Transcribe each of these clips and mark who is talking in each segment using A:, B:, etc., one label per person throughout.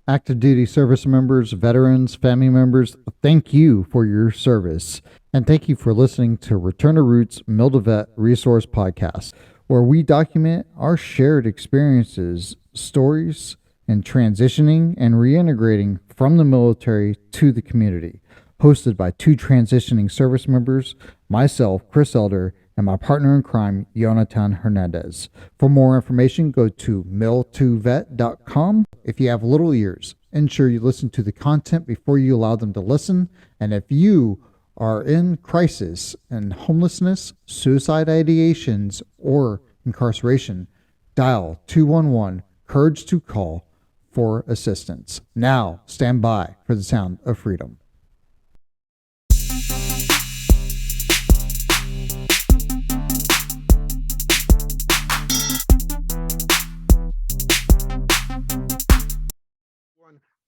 A: Active duty service members, veterans, family members, thank you for your service. And thank you for listening to Return to Roots Mill to Vet Resource Podcast, where we document our shared experiences, stories, and transitioning and reintegrating from the military to the community. Hosted by two transitioning service members, myself, Chris Elder, and my partner in crime, Jonathan Hernandez. For more information, go to mill2vet.com. If you have little ears, ensure you listen to the content before you allow them to listen. And if you are in crisis and homelessness, suicide ideations, or incarceration, dial 211 Courage to Call for assistance. Now, stand by for the sound of freedom.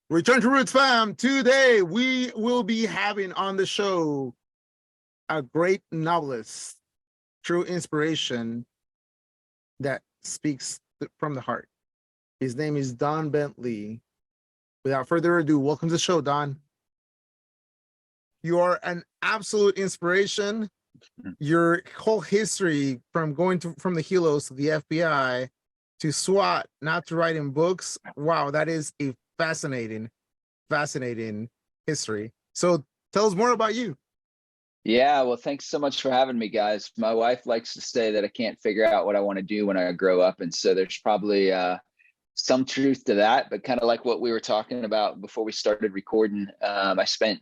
B: Return to Roots fam. Today we will be having on the show a great novelist, true inspiration that speaks from the heart. His name is Don Bentley. Without further ado, welcome to the show, Don. You are an absolute inspiration. Your whole history from from the Helos to the FBI to SWAT, not to writing books. Wow, that is a fascinating history. So tell us more about you.
C: Yeah, well, thanks so much for having me, guys. My wife likes to say that I can't figure out what I want to do when I grow up. And so there's probably some truth to that, but kind of like what we were talking about before we started recording. I spent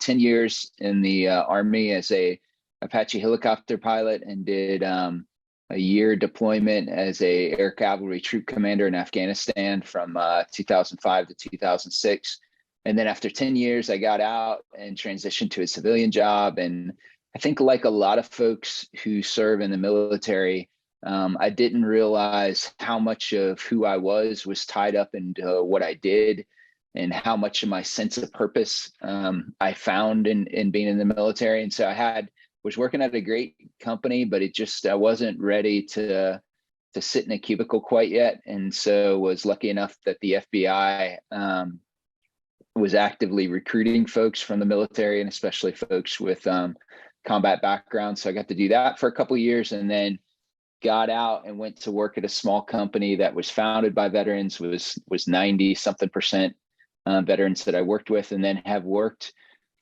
C: 10 years in the Army as a Apache helicopter pilot and did a year deployment as a air cavalry troop commander in Afghanistan from 2005 to 2006. And then after 10 years, I got out and transitioned to a civilian job. And I think like a lot of folks who serve in the military, I didn't realize how much of who I was tied up into what I did and how much of my sense of purpose I found in being in the military. And so was working at a great company, but I wasn't ready to sit in a cubicle quite yet. And so was lucky enough that the FBI was actively recruiting folks from the military and especially folks with combat backgrounds. So I got to do that for a couple of years and then got out and went to work at a small company that was founded by veterans, was 90 something percent veterans that I worked with, and then have worked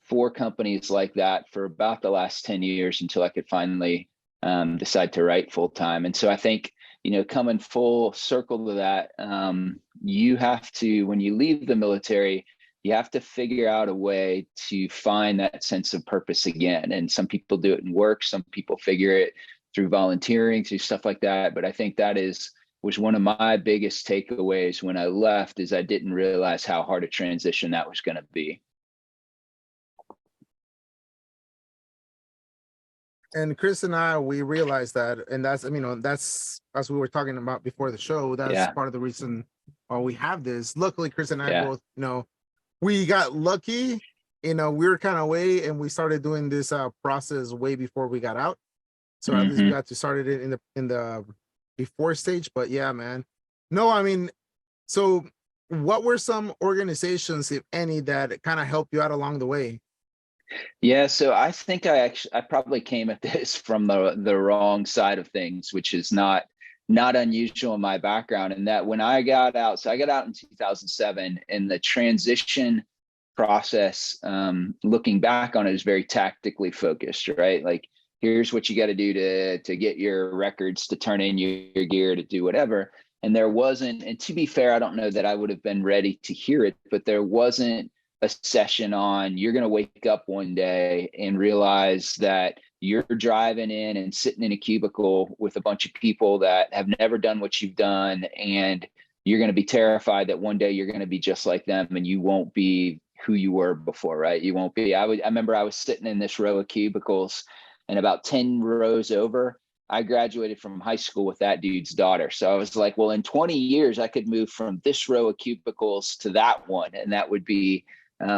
C: for companies like that for about the last 10 years until I could finally decide to write full time. And so I think, coming full circle to that, you have to, when you leave the military, you have to figure out a way to find that sense of purpose again. And some people do it in work. Some people figure it through volunteering, through stuff like that. But I think was one of my biggest takeaways when I left, is I didn't realize how hard a transition that was going to be.
B: And Chris and I, we realized that, and that's as we were talking about before the show, that's part of the reason why we have this. Luckily, Chris and I both, we got lucky, we were kind of away and we started doing this process way before we got out. So at least we got to start it in the before stage. But yeah, man. No, I mean, so what were some organizations, if any, that kind of helped you out along the way?
C: Yeah, so I think I probably came at this from the wrong side of things, which is not unusual in my background. And that when I got out, so I got out in 2007, and the transition process, looking back on it, is very tactically focused, right? Like, here's what you got to do to get your records, to turn in your gear, to do whatever. And there wasn't, and to be fair, I don't know that I would have been ready to hear it, but there wasn't a session on, you're going to wake up one day and realize that you're driving in and sitting in a cubicle with a bunch of people that have never done what you've done. And you're going to be terrified that one day you're going to be just like them and you won't be who you were before, right? You won't be. I remember I was sitting in this row of cubicles, and about 10 rows over, I graduated from high school with that dude's daughter. So I was like, well, in 20 years, I could move from this row of cubicles to that one. And that would be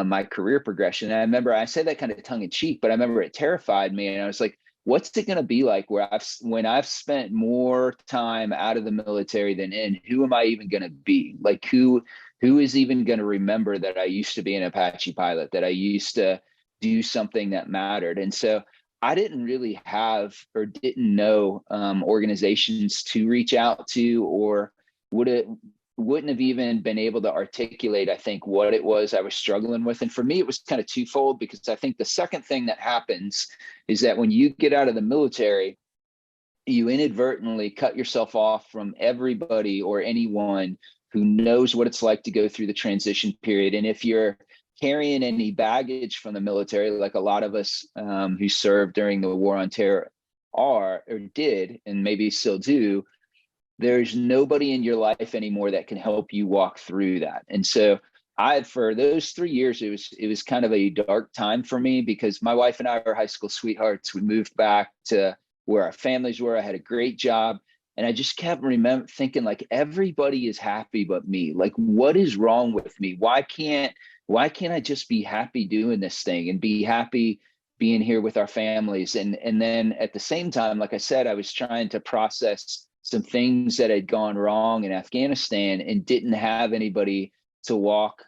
C: my career progression. And I remember, I say that kind of tongue in cheek, but I remember it terrified me. And I was like, what's it going to be like when I've spent more time out of the military than in? Who am I even going to be? Like, who who is even going to remember that I used to be an Apache pilot, that I used to do something that mattered? And so I didn't really have or didn't know organizations to reach out to, or wouldn't have even been able to articulate, I think, what it was I was struggling with. And for me, it was kind of twofold, because I think the second thing that happens is that when you get out of the military, you inadvertently cut yourself off from everybody or anyone who knows what it's like to go through the transition period. And if you're carrying any baggage from the military, like a lot of us who served during the war on terror are or did, and maybe still do, there's nobody in your life anymore that can help you walk through that. And so for those 3 years, it was kind of a dark time for me, because my wife and I were high school sweethearts. We moved back to where our families were. I had a great job. And I just kept thinking, like, everybody is happy but me. Like, what is wrong with me? Why can't I just be happy doing this thing and be happy being here with our families? And then at the same time, like I said, I was trying to process some things that had gone wrong in Afghanistan and didn't have anybody to walk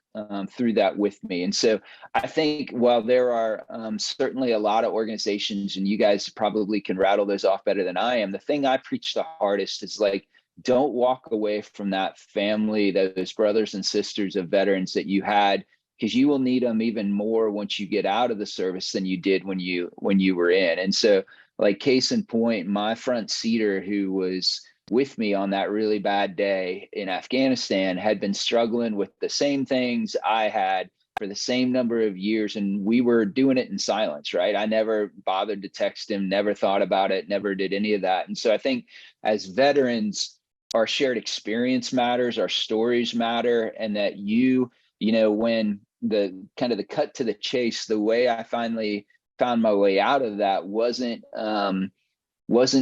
C: through that with me. And so I think while there are certainly a lot of organizations, and you guys probably can rattle those off better than I am, the thing I preach the hardest is, like, don't walk away from that family, those brothers and sisters of veterans that you had, because you will need them even more once you get out of the service than you did when you were in. And so, like, case in point, my front seater, who was with me on that really bad day in Afghanistan, had been struggling with the same things I had for the same number of years. And we were doing it in silence, right? I never bothered to text him, never thought about it, never did any of that. And so I think as veterans, our shared experience matters, our stories matter, and that when the kind of the cut to the chase, the way I finally found my way out of that wasn't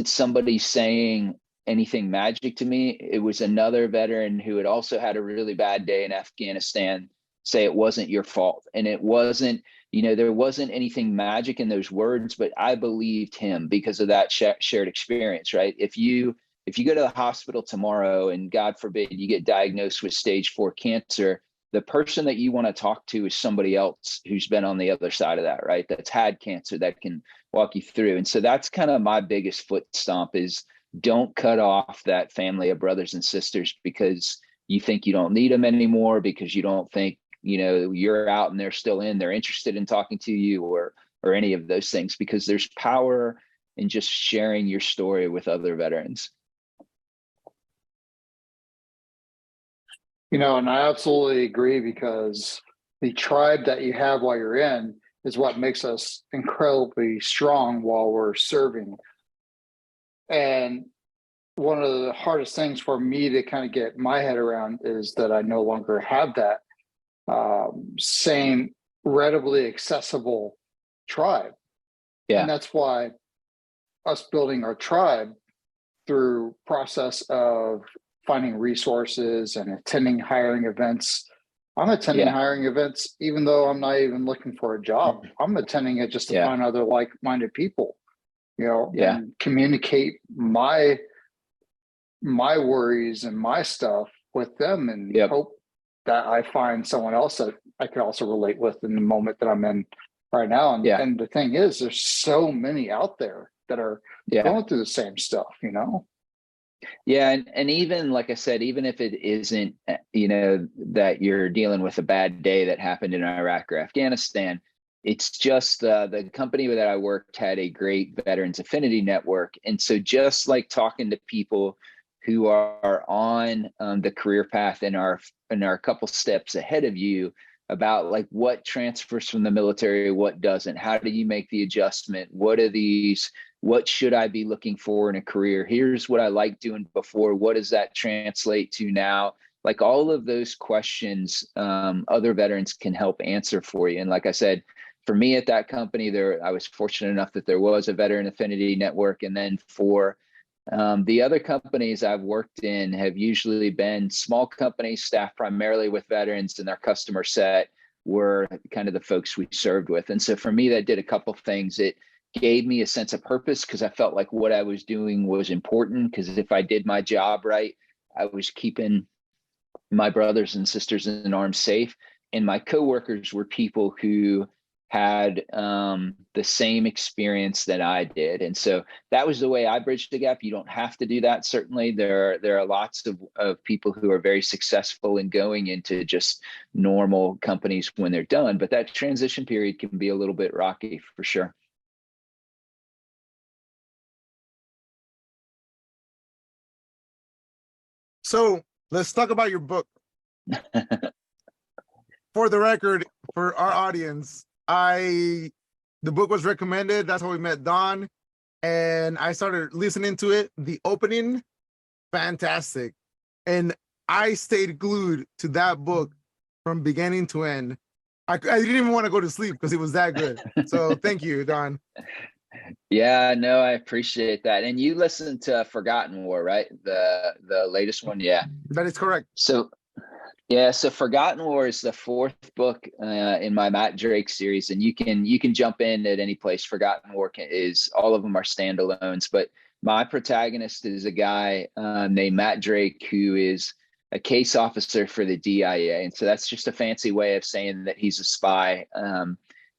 C: somebody saying anything magic to me. It was another veteran who had also had a really bad day in Afghanistan say it wasn't your fault. And it wasn't, there wasn't anything magic in those words, but I believed him because of that shared experience, right? If you go to the hospital tomorrow and God forbid you get diagnosed with stage 4 cancer, the person that you want to talk to is somebody else who's been on the other side of that, right? That's had cancer, that can walk you through. And so that's kind of my biggest foot stomp, is don't cut off that family of brothers and sisters because you think you don't need them anymore, because you don't think, you're out and they're still in, they're interested in talking to you, or any of those things, because there's power in just sharing your story with other veterans.
D: And I absolutely agree, because the tribe that you have while you're in is what makes us incredibly strong while we're serving. And one of the hardest things for me to kind of get my head around is that I no longer have that same readily accessible tribe.
C: Yeah.
D: And that's why us building our tribe through process of finding resources and attending hiring events. I'm attending hiring events even though I'm not even looking for a job. I'm attending it just to find other like-minded people, and communicate my worries and my stuff with them, and hope that I find someone else that I can also relate with in the moment that I'm in right now. And the thing is, there's so many out there that are going through the same stuff,
C: Yeah. And even, like I said, even if it isn't, that you're dealing with a bad day that happened in Iraq or Afghanistan, it's just the company that I worked had a great veterans affinity network. And so just like talking to people who are on the career path and are a couple steps ahead of you about, like, what transfers from the military, what doesn't, how do you make the adjustment, what should I be looking for in a career? Here's what I liked doing before. What does that translate to now? Like, all of those questions, other veterans can help answer for you. And like I said, for me at that company, I was fortunate enough that there was a veteran affinity network. And then for the other companies I've worked in have usually been small companies staffed primarily with veterans, and their customer set were kind of the folks we served with. And so for me, that did a couple things. It gave me a sense of purpose, because I felt like what I was doing was important, because if I did my job right, I was keeping my brothers and sisters in arms safe. And my coworkers were people who had the same experience that I did. And so that was the way I bridged the gap. You don't have to do that. Certainly there are lots of people who are very successful in going into just normal companies when they're done, but that transition period can be a little bit rocky for sure.
B: So let's talk about your book. For the record, for our audience, the book was recommended. That's how we met Don. And I started listening to it. The opening, fantastic. And I stayed glued to that book from beginning to end. I didn't even want to go to sleep because it was that good. So thank you, Don.
C: Yeah, no, I appreciate that. And you listened to Forgotten War, right? The latest one, yeah.
B: That is correct.
C: So yeah, so Forgotten War is the fourth book in my Matt Drake series, and you can jump in at any place. Forgotten War is all of them are standalones, but my protagonist is a guy named Matt Drake who is a case officer for the DIA, and so that's just a fancy way of saying that he's a spy.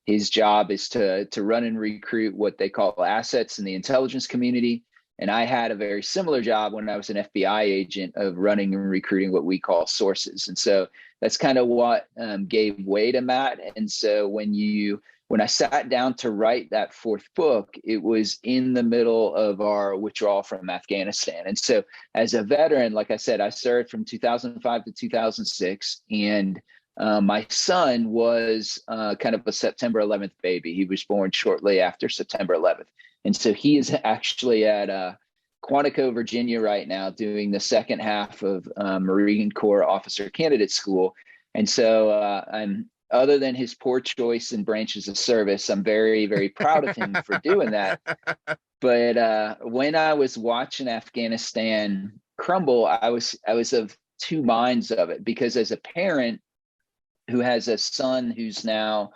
C: His job is to run and recruit what they call assets in the intelligence community. And I had a very similar job when I was an FBI agent of running and recruiting what we call sources. And so that's kind of what gave way to Matt. And so when I sat down to write that fourth book, it was in the middle of our withdrawal from Afghanistan. And so as a veteran, like I said, I served from 2005 to 2006. And my son was kind of a September 11th baby. He was born shortly after September 11th. And so he is actually at Quantico, Virginia right now doing the second half of Marine Corps Officer Candidate School. And so I'm, other than his poor choice in branches of service, I'm very, very proud of him for doing that. But when I was watching Afghanistan crumble, I was of two minds of it, because as a parent who has a son who's now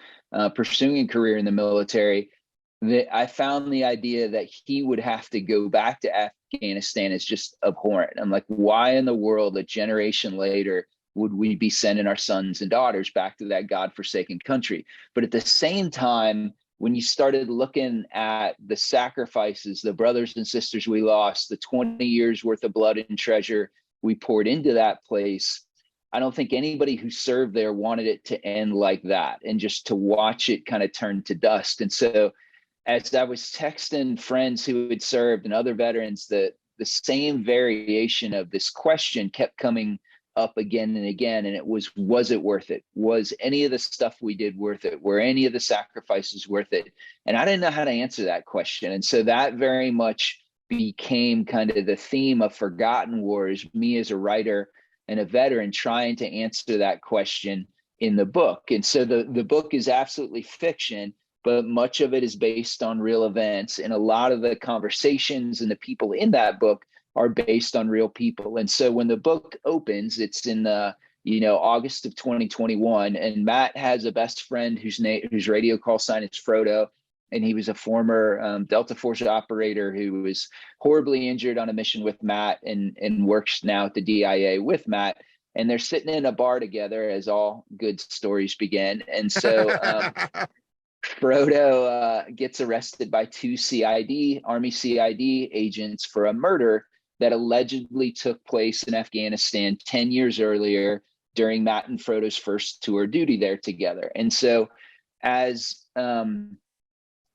C: pursuing a career in the military, that I found the idea that he would have to go back to Afghanistan is just abhorrent. I'm like, why in the world, a generation later, would we be sending our sons and daughters back to that godforsaken country? But at the same time, when you started looking at the sacrifices, the brothers and sisters we lost, the 20 years worth of blood and treasure we poured into that place, I don't think anybody who served there wanted it to end like that, and just to watch it kind of turn to dust. And so as I was texting friends who had served and other veterans, the same variation of this question kept coming up again and again. And it was it worth it? Was any of the stuff we did worth it? Were any of the sacrifices worth it? And I didn't know how to answer that question. And so that very much became kind of the theme of Forgotten Wars, me as a writer and a veteran trying to answer that question in the book. And so the book is absolutely fiction, but much of it is based on real events. And a lot of the conversations and the people in that book are based on real people. And so when the book opens, it's in August of 2021, and Matt has a best friend whose radio call sign is Frodo. And he was a former Delta Force operator who was horribly injured on a mission with Matt and works now at the DIA with Matt. And they're sitting in a bar together, as all good stories begin. And so Frodo gets arrested by two Army CID agents for a murder that allegedly took place in Afghanistan 10 years earlier during Matt and Frodo's first tour of duty there together. And so as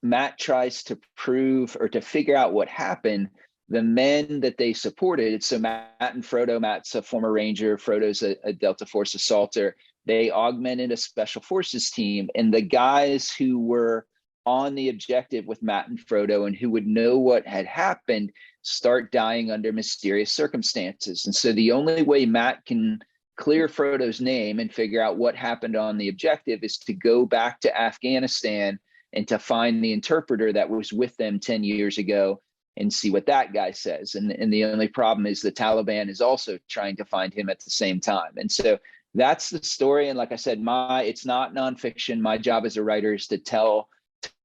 C: Matt tries to prove or to figure out what happened, the men that they supported, so Matt and Frodo, Matt's a former Ranger, Frodo's a Delta Force assaulter, they augmented a special forces team, and the guys who were on the objective with Matt and Frodo and who would know what had happened start dying under mysterious circumstances. And so the only way Matt can clear Frodo's name and figure out what happened on the objective is to go back to Afghanistan and to find the interpreter that was with them 10 years ago and see what that guy says. And the only problem is the Taliban is also trying to find him at the same time. And so that's the story. And like I said, it's not nonfiction. My job as a writer is to tell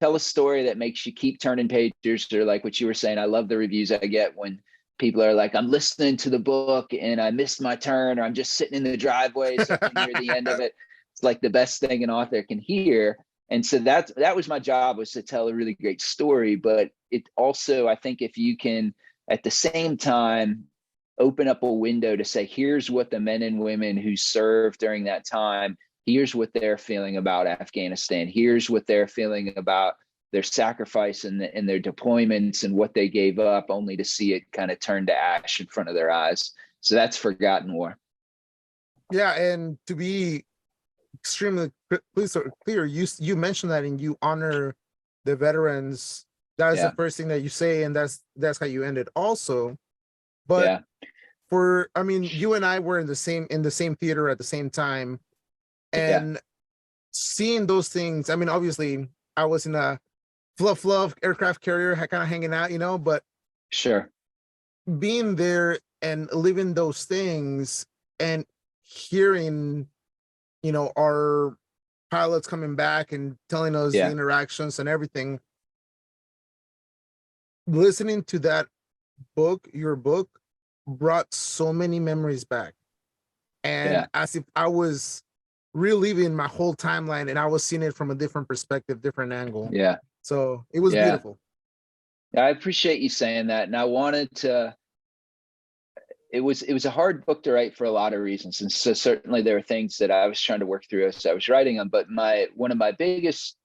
C: a story that makes you keep turning pages, or like what you were saying. I love the reviews I get when people are like, I'm listening to the book and I missed my turn, or I'm just sitting in the driveway so I can hear the end of it. It's like the best thing an author can hear. And so that was my job, was to tell a really great story. But it also, I think, if you can at the same time open up a window to say, here's what the men and women who served during that time, here's what they're feeling about Afghanistan, here's what they're feeling about their sacrifice and their deployments and what they gave up, only to see it kind of turn to ash in front of their eyes. So that's Forgotten War.
B: Yeah, and to be extremely clear, you mentioned that, and you honor the veterans. That's the first thing that you say, and that's how you end it also. But I mean, you and I were in the same theater at the same time, and seeing those things. I mean, obviously, I was in a fluff aircraft carrier, kind of hanging out, but
C: sure,
B: being there and living those things and hearing, our pilots coming back and telling us the interactions and everything, listening to that book, your book, brought so many memories back, and as if I was reliving my whole timeline and I was seeing it from a different perspective, different angle. So it was beautiful.
C: I appreciate you saying that. And I wanted to, it was a hard book to write for a lot of reasons. And so certainly there were things that I was trying to work through as I was writing them, but one of my biggest,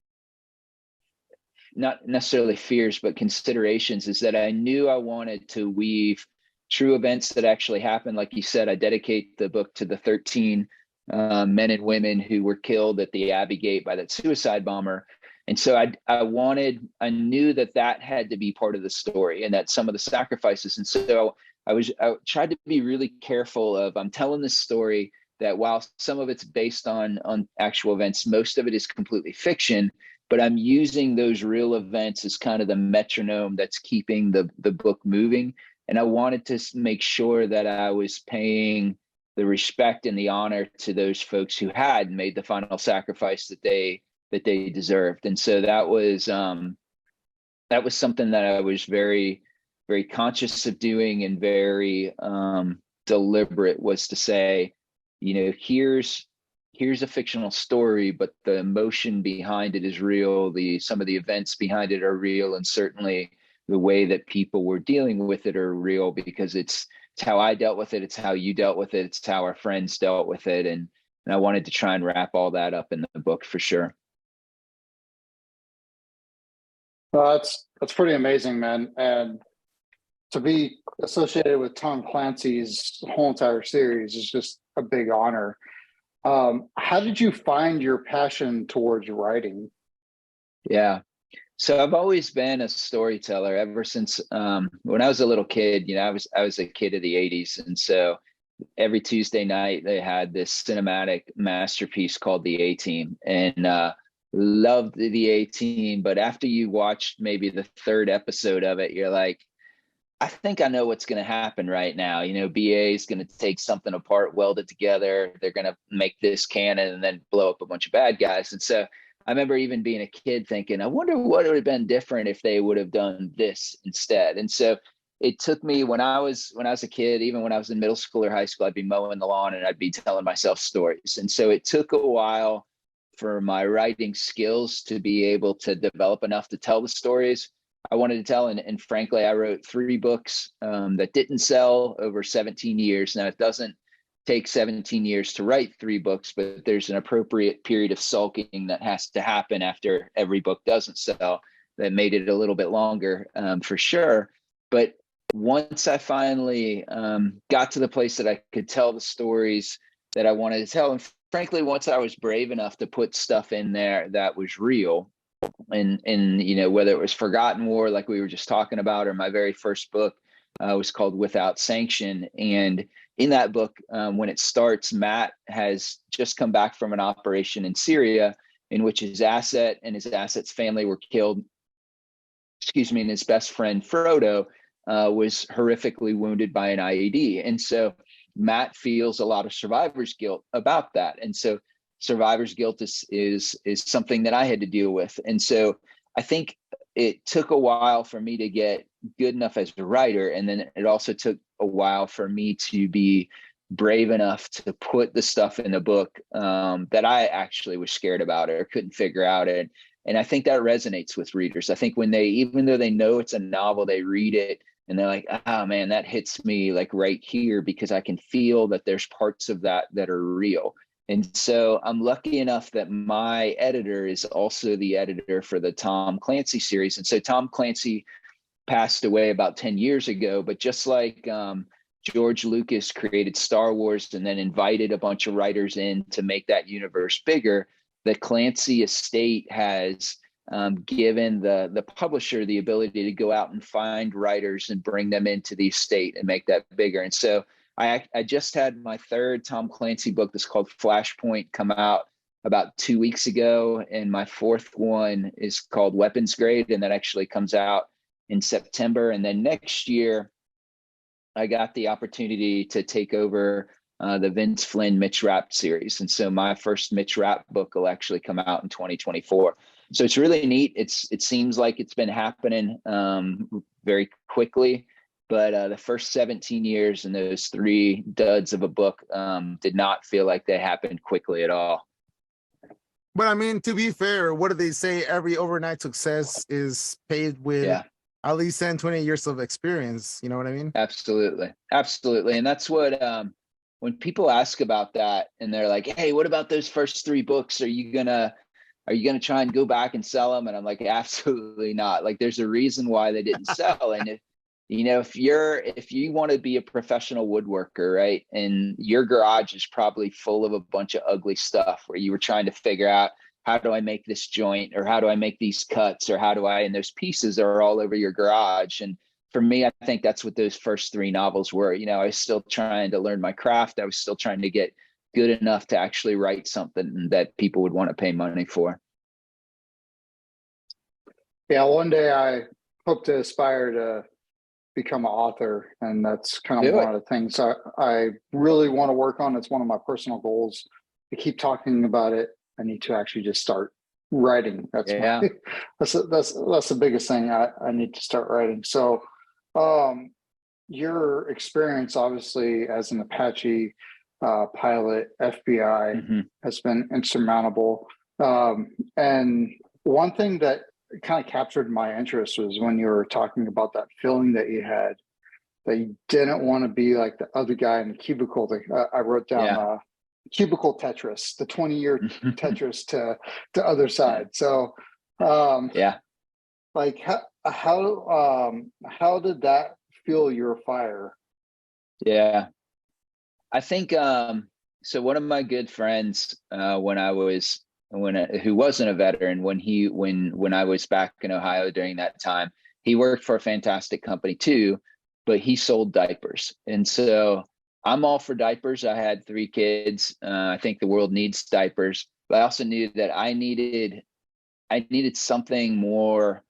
C: not necessarily fears, but considerations, is that I knew I wanted to weave true events that actually happened. Like you said, I dedicate the book to the 13 men and women who were killed at the Abbey Gate by that suicide bomber. And so I knew that had to be part of the story, and that some of the sacrifices. And so I tried to be really careful of, I'm telling this story that while some of it's based on actual events, most of it is completely fiction, but I'm using those real events as kind of the metronome that's keeping the book moving. And I wanted to make sure that I was paying the respect and the honor to those folks who had made the final sacrifice that they deserved. And so that was something that I was very, very conscious of doing, and very deliberate, was to say, here's a fictional story, but the emotion behind it is real. Some of the events behind it are real, and certainly the way that people were dealing with it are real, because it's how I dealt with it. It's how you dealt with it. It's how our friends dealt with it. And I wanted to try and wrap all that up in the book for sure.
D: Well, that's pretty amazing, man. And to be associated with Tom Clancy's whole entire series is just a big honor. How did you find your passion towards writing?
C: Yeah. So I've always been a storyteller ever since when I was a little kid. I was a kid of the 80s. And so every Tuesday night they had this cinematic masterpiece called The A-Team, and loved The A-Team. But after you watched maybe the third episode of it, you're like, I think I know what's going to happen right now. BA is going to take something apart, weld it together. They're going to make this canon and then blow up a bunch of bad guys. And so I remember even being a kid thinking, I wonder what would have been different if they would have done this instead. And so it took me, when I was a kid, even when I was in middle school or high school, I'd be mowing the lawn and I'd be telling myself stories. And so it took a while for my writing skills to be able to develop enough to tell the stories I wanted to tell. And frankly, I wrote 3 books that didn't sell over 17 years. Now, it doesn't take 17 years to write 3 books, but there's an appropriate period of sulking that has to happen after every book doesn't sell that made it a little bit longer, for sure. But once I finally got to the place that I could tell the stories that I wanted to tell, and frankly, once I was brave enough to put stuff in there that was real, and whether it was Forgotten War, like we were just talking about, or my very first book was called Without Sanction. And in that book, when it starts, Matt has just come back from an operation in Syria in which his asset and his asset's family were killed. And his best friend Frodo was horrifically wounded by an IED. And so Matt feels a lot of survivor's guilt about that. And so survivor's guilt is something that I had to deal with. And so I think it took a while for me to get good enough as a writer. And then it also took a while for me to be brave enough to put the stuff in the book that I actually was scared about or couldn't figure out. And I think that resonates with readers. I think when they, even though they know it's a novel, they read it and they're like, oh man, that hits me like right here, because I can feel that there's parts of that that are real. And so I'm lucky enough that my editor is also the editor for the Tom Clancy series. And so Tom Clancy passed away about 10 years ago, but just like George Lucas created Star Wars and then invited a bunch of writers in to make that universe bigger, the Clancy estate has given the publisher the ability to go out and find writers and bring them into the estate and make that bigger. And so I just had my third Tom Clancy book that's called Flashpoint come out about 2 weeks ago. And my fourth one is called Weapons Grade. And that actually comes out in September. And then next year, I got the opportunity to take over the Vince Flynn Mitch Rapp series. And so my first Mitch Rapp book will actually come out in 2024. So it's really neat. It seems like it's been happening very quickly. But the first 17 years and those 3 duds of a book did not feel like they happened quickly at all.
B: But I mean, to be fair, what do they say? Every overnight success is paid with at least 10, 20 years of experience. You know what I mean?
C: Absolutely. Absolutely. And that's what, when people ask about that and they're like, hey, what about those first 3 books? Are you gonna try and go back and sell them? And I'm like, absolutely not. Like, there's a reason why they didn't sell. And if you want to be a professional woodworker, right, and your garage is probably full of a bunch of ugly stuff where you were trying to figure out, how do I make this joint, or how do I make these cuts, or and those pieces are all over your garage. And for me, I think that's what those first 3 novels were. I was still trying to learn my craft. I was still trying to get good enough to actually write something that people would want to pay money for.
D: Yeah, one day I hope to aspire to become an author, and that's kind of one of the things I really want to work on. It's one of my personal goals. I keep talking about it. I need to actually just start writing. That's the biggest thing. I need to start writing. So your experience, obviously, as an Apache pilot, FBI, has been insurmountable. And one thing that kind of captured my interest was when you were talking about that feeling that you had, that you didn't want to be like the other guy in the cubicle. I wrote down cubicle Tetris, the 20-year Tetris to other side. So like how did that fuel your fire?
C: Yeah, I think so one of my good friends who wasn't a veteran, when I was back in Ohio during that time, he worked for a fantastic company too, but he sold diapers. And so I'm all for diapers. I had 3 kids. I think the world needs diapers, but I also knew that I needed something more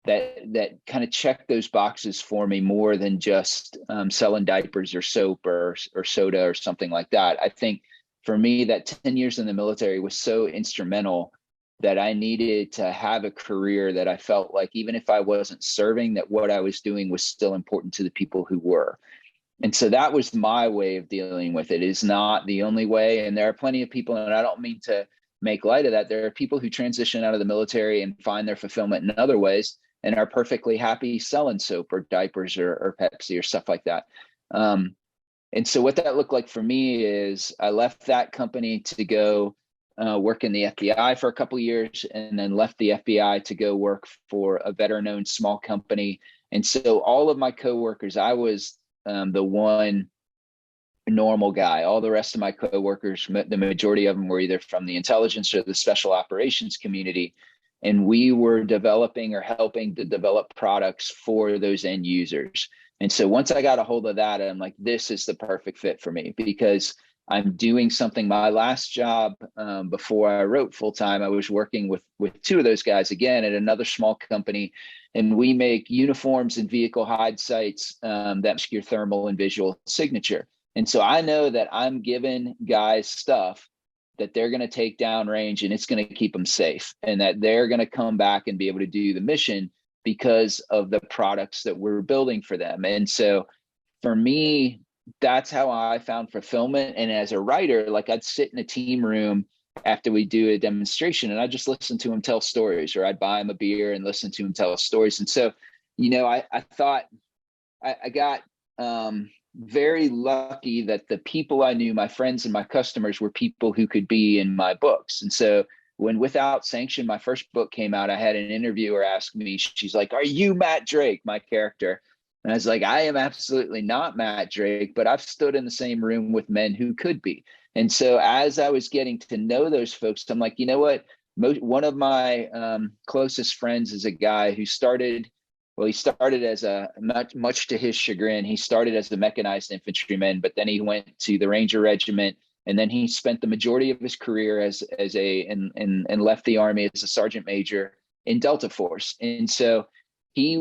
C: that kind of checked those boxes for me, more than just selling diapers or soap or soda or something like that. I think for me, that 10 years in the military was so instrumental that I needed to have a career that I felt like, even if I wasn't serving, that what I was doing was still important to the people who were. And so that was my way of dealing with it. It is not the only way. And there are plenty of people, and I don't mean to make light of that. There are people who transition out of the military and find their fulfillment in other ways and are perfectly happy selling soap or diapers or Pepsi or stuff like that. And so what that looked like for me is I left that company to go work in the FBI for a couple of years, and then left the FBI to go work for a veteran-owned small company. And so all of my coworkers, I was the one normal guy. All the rest of my coworkers, the majority of them were either from the intelligence or the special operations community. And we were developing or helping to develop products for those end users. And so once I got a hold of that, I'm like, this is the perfect fit for me, because I'm doing something. My last job before I wrote full time, I was working with 2 of those guys again at another small company. And we make uniforms and vehicle hide sights that mask your thermal and visual signature. And so I know that I'm giving guys stuff that they're going to take down range, and it's going to keep them safe, and that they're going to come back and be able to do the mission because of the products that we're building for them. And so for me, that's how I found fulfillment. And as a writer, like I'd sit in a team room after we do a demonstration and I just listen to him tell stories, or I'd buy him a beer and listen to him tell stories. And so, you know, I thought I got very lucky that the people I knew, my friends and my customers, were people who could be in my books. And so when Without Sanction, my first book, came out, I had an interviewer ask me, she's like, "Are you Matt Drake?" My character. And I was like, "I am absolutely not Matt Drake, but I've stood in the same room with men who could be." And so as I was getting to know those folks, I'm like, you know what? One of my closest friends is a guy who started, well, he started as a, much to his chagrin, he started as a mechanized infantryman, but then he went to the Ranger Regiment. And then he spent the majority of his career and left the Army as a sergeant major in Delta Force. And so he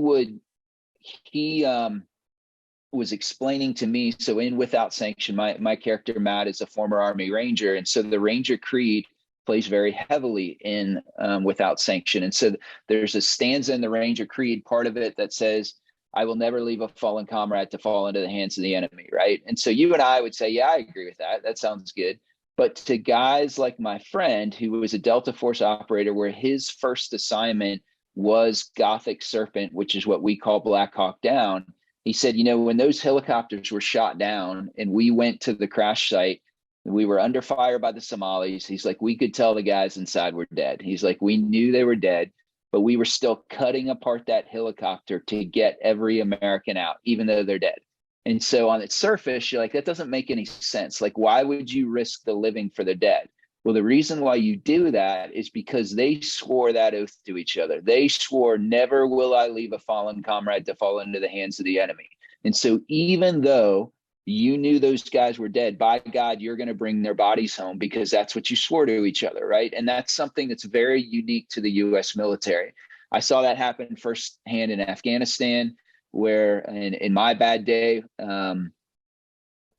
C: was explaining to me, so in Without Sanction, my character Matt is a former Army Ranger, and so the Ranger Creed plays very heavily in Without Sanction. And so there's a stanza in the Ranger Creed, part of it, that says, "I will never leave a fallen comrade to fall into the hands of the enemy," right? And so you and I would say, yeah, I agree with that. That sounds good. But to guys like my friend, who was a Delta Force operator, where his first assignment was Gothic Serpent, which is what we call Black Hawk Down, he said, you know, when those helicopters were shot down and we went to the crash site, we were under fire by the Somalis. He's like, we could tell the guys inside were dead. He's like, we knew they were dead, but we were still cutting apart that helicopter to get every American out, even though they're dead. And so on its surface, you're like, that doesn't make any sense. Like, why would you risk the living for the dead? Well, the reason why you do that is because they swore that oath to each other. They swore, never will I leave a fallen comrade to fall into the hands of the enemy. And so even though you knew those guys were dead, by God, you're going to bring their bodies home, because that's what you swore to each other, right? And that's something that's very unique to the U.S. military. I saw that happen firsthand in Afghanistan, where in my bad day,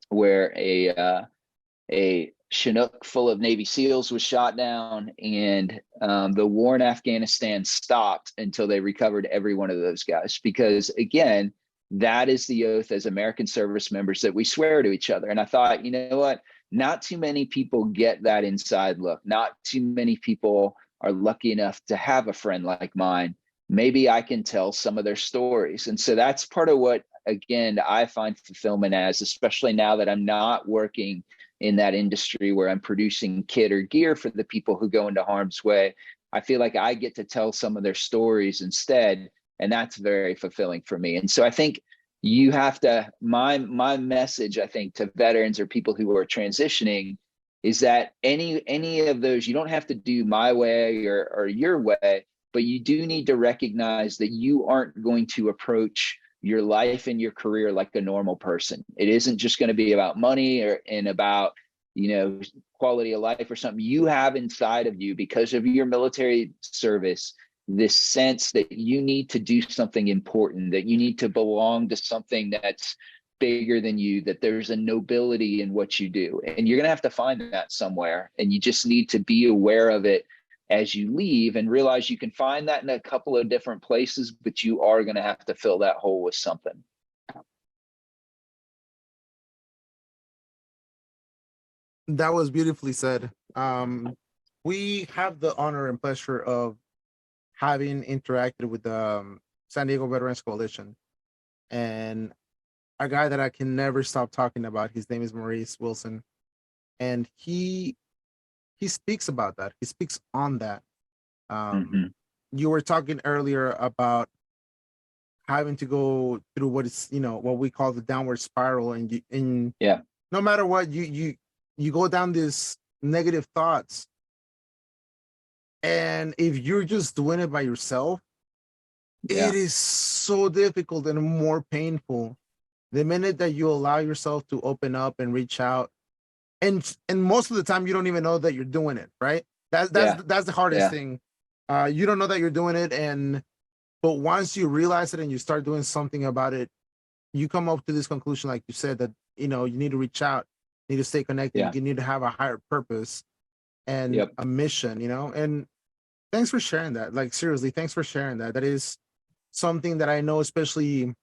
C: where a Chinook full of Navy SEALs was shot down, and the war in Afghanistan stopped until they recovered every one of those guys. Because again, that is the oath as American service members that we swear to each other. And I thought, you know what? Not too many people get that inside look. Not too many people are lucky enough to have a friend like mine. Maybe I can tell some of their stories. And so that's part of what, again, I find fulfillment as, especially now that I'm not working in that industry where I'm producing kit or gear for the people who go into harm's way. I feel like I get to tell some of their stories instead. And that's very fulfilling for me. And so I think you have to, my message, I think, to veterans or people who are transitioning is that any of those, you don't have to do my way or your way, but you do need to recognize that you aren't going to approach your life and your career like a normal person. It isn't just going to be about money and about, you know, quality of life or something. You have inside of you, because of your military service, this sense that you need to do something important, that you need to belong to something that's bigger than you, that there's a nobility in what you do. And you're going to have to find that somewhere. And you just need to be aware of it as you leave and realize you can find that in a couple of different places, but you are going to have to fill that hole with something.
B: That was beautifully said. We have the honor and pleasure of having interacted with the San Diego Veterans Coalition, and a guy that I can never stop talking about. His name is Maurice Wilson, and he speaks about that. He speaks on that. You were talking earlier about having to go through what is, you know, what we call the downward spiral, and no matter what, you go down these negative thoughts. And if you're just doing it by yourself, it is so difficult and more painful. The minute that you allow yourself to open up and reach out, and most of the time you don't even know that you're doing it, right? That's the hardest thing. You don't know that you're doing it, but once you realize it and you start doing something about it, you come up to this conclusion, like you said, that, you know, you need to reach out, you need to stay connected, you need to have a higher purpose and a mission, you know. And thanks for sharing that. Like, seriously, thanks for sharing that. That is something that I know, especially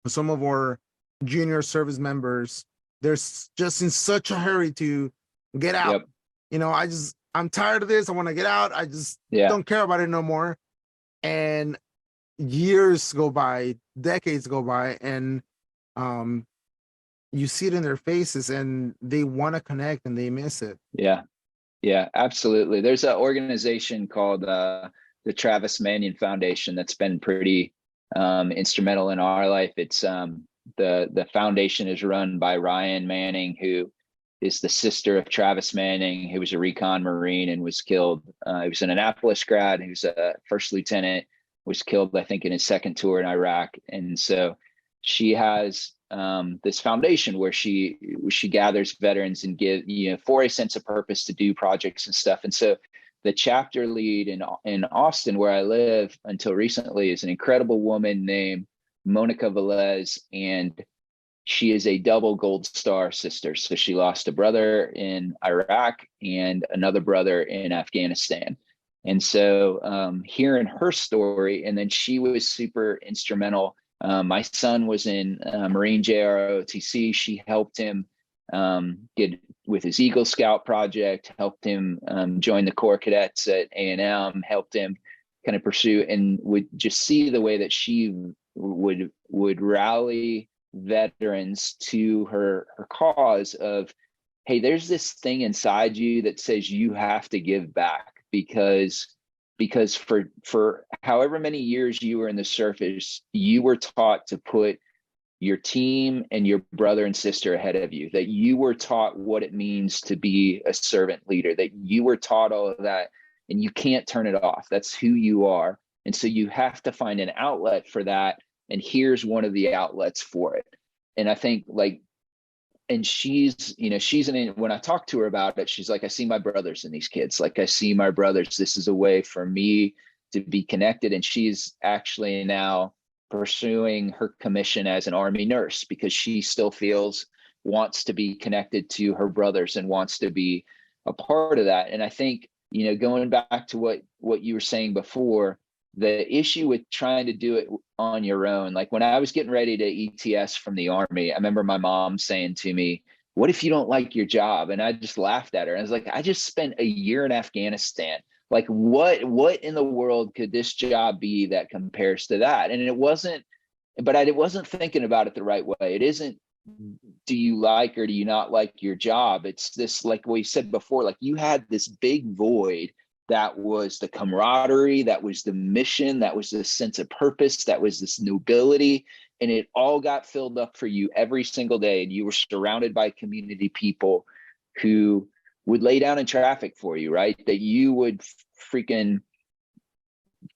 B: some of our junior service members, they're just in such a hurry to get out.
C: Yep.
B: You know, I'm tired of this. I want to get out. I just
C: Yeah.
B: don't care about it no more. And years go by, decades go by, and you see it in their faces, and they want to connect and they miss it.
C: Yeah. Yeah, absolutely. There's an organization called the Travis Manion Foundation that's been pretty instrumental in our life. It's the foundation is run by Ryan Manning, who is the sister of Travis Manning, who was a recon Marine and was killed. He was an Annapolis grad. He was a first lieutenant, was killed, I think, in his second tour in Iraq. And so she has this foundation where she gathers veterans and give, you know, for a sense of purpose to do projects and stuff. And so the chapter lead in Austin, where I live until recently, is an incredible woman named Monica Velez, and she is a double Gold Star sister. So she lost a brother in Iraq and another brother in Afghanistan. And so hearing her story, and then she was super instrumental. My son was in Marine JROTC. She helped him get with his Eagle Scout project, helped him join the Corps Cadets at A&M, helped him kind of pursue, and would just see the way that she would rally veterans to her cause of, hey, there's this thing inside you that says you have to give back, because for however many years you were in the service, you were taught to put your team and your brother and sister ahead of you, that you were taught what it means to be a servant leader, that you were taught all of that, and you can't turn it off. That's who you are. And so you have to find an outlet for that. And here's one of the outlets for it. And I think, like, and she's, you know, when I talk to her about it, she's like, I see my brothers in these kids. Like, I see my brothers. This is a way for me to be connected. And she's actually now pursuing her commission as an Army nurse, because she still wants to be connected to her brothers and wants to be a part of that. And I think, you know, going back to what you were saying before, the issue with trying to do it on your own, like when I was getting ready to ETS from the Army, I remember my mom saying to me, what if you don't like your job? And I just laughed at her. I was like, I just spent a year in Afghanistan. Like, what in the world could this job be that compares to that? And it wasn't, but I wasn't thinking about it the right way. It isn't, do you like or do you not like your job? It's this, like we said before, like you had this big void that was the camaraderie, that was the mission, that was the sense of purpose, that was this nobility, and it all got filled up for you every single day. And you were surrounded by community people who would lay down in traffic for you, right? That you would freaking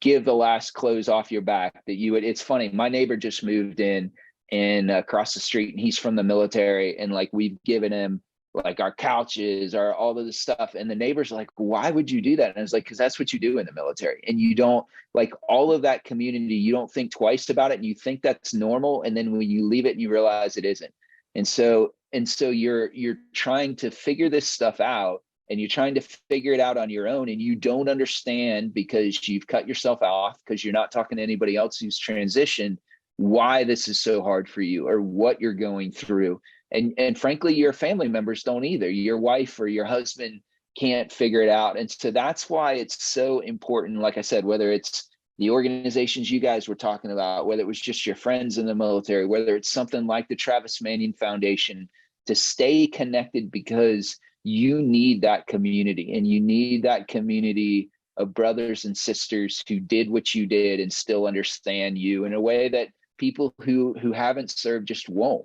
C: give the last clothes off your back, that you would, it's funny, my neighbor just moved in and across the street, and he's from the military, and like we've given him like our couches, our all of this stuff, and the neighbors are like, why would you do that? And I was like, because that's what you do in the military. And you don't, like, all of that community, you don't think twice about it, and you think that's normal, and then when you leave it and you realize it isn't. And so you're trying to figure this stuff out, and you're trying to figure it out on your own, and you don't understand, because you've cut yourself off, because you're not talking to anybody else who's transitioned, why this is so hard for you or what you're going through. And frankly, your family members don't either. Your wife or your husband can't figure it out. And so that's why it's so important, like I said, whether it's the organizations you guys were talking about, whether it was just your friends in the military, whether it's something like the Travis Manion Foundation, to stay connected, because you need that community, and you need that community of brothers and sisters who did what you did and still understand you in a way that people who haven't served just won't,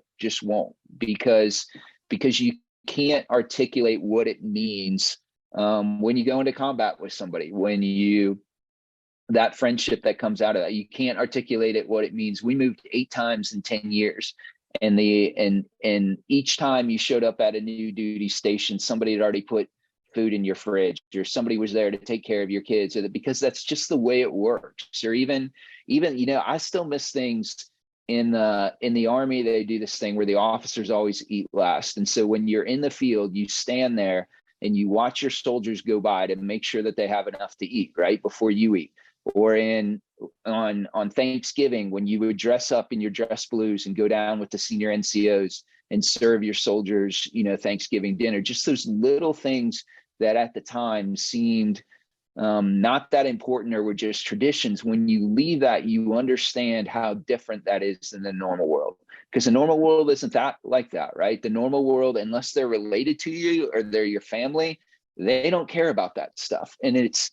C: because you can't articulate what it means when you go into combat with somebody, that friendship that comes out of that, you can't articulate it, what it means. We moved 8 times in 10 years, and each time you showed up at a new duty station, somebody had already put food in your fridge, or somebody was there to take care of your kids, because that's just the way it works. Or even, you know, I still miss things in the Army. They do this thing where the officers always eat last. And so when you're in the field, you stand there and you watch your soldiers go by to make sure that they have enough to eat right before you eat. Or in on Thanksgiving, when you would dress up in your dress blues and go down with the senior NCOs and serve your soldiers, Thanksgiving dinner, just those little things that at the time seemed not that important or were just traditions. When you leave that, you understand how different that is than the normal world, because the normal world isn't that like that, right? The normal world, unless they're related to you or they're your family, they don't care about that stuff. It's